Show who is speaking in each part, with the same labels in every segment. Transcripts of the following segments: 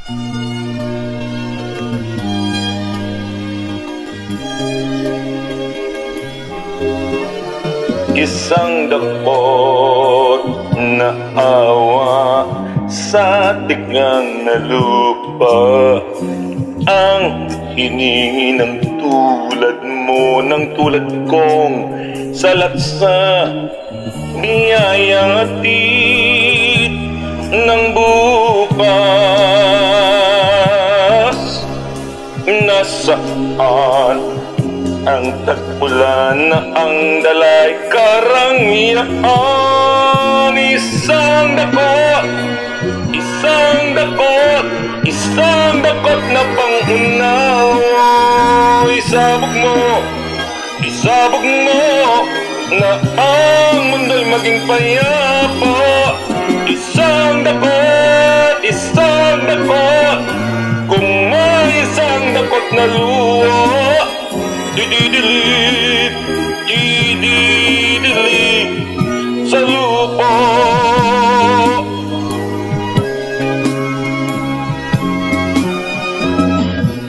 Speaker 1: Isang dakot na awa sa tigang na lupa ang hiningi ng tulad mo, ng tulad kong salat sa biyayang atid ng bukas. Nasaan ang tagpulan na ang dalay karangyaan? Isang dakot, isang dakot, isang dakot na pangunawa. Isabog mo na ang mundo'y maging payapa. Isang dakot, kung may isang dakot na luha. Dididilit sa lupa.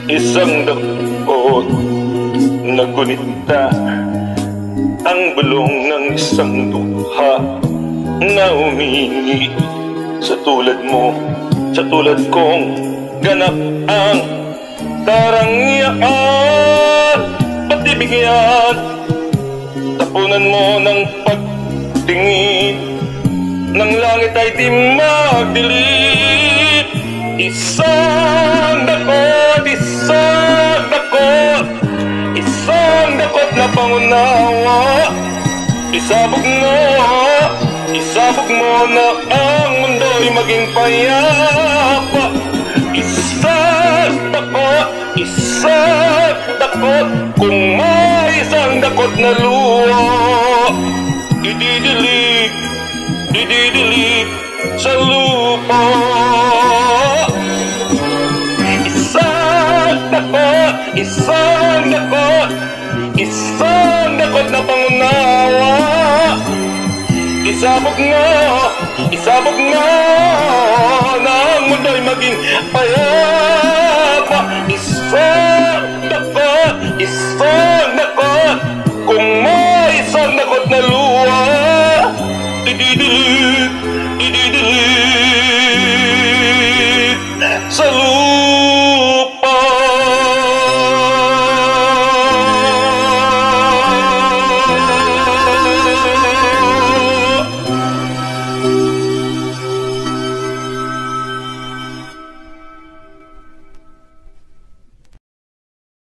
Speaker 1: Isang dakot na gunita ang bulong ng isang duha na humingi sa tulad mo, sa tulad kong ganap ang karangyaan. Patibigyan, tapunan mo ng pagtingin, ng langit ay di magdilim. Isang dakot, isang dakot na pangunawa. Isabog mo na ang mundo'y maging payapa. Isang dakot, kung may isang dakot na luha. Dididilig sa lupa. Isang dakot na pangunawa. Isabog mo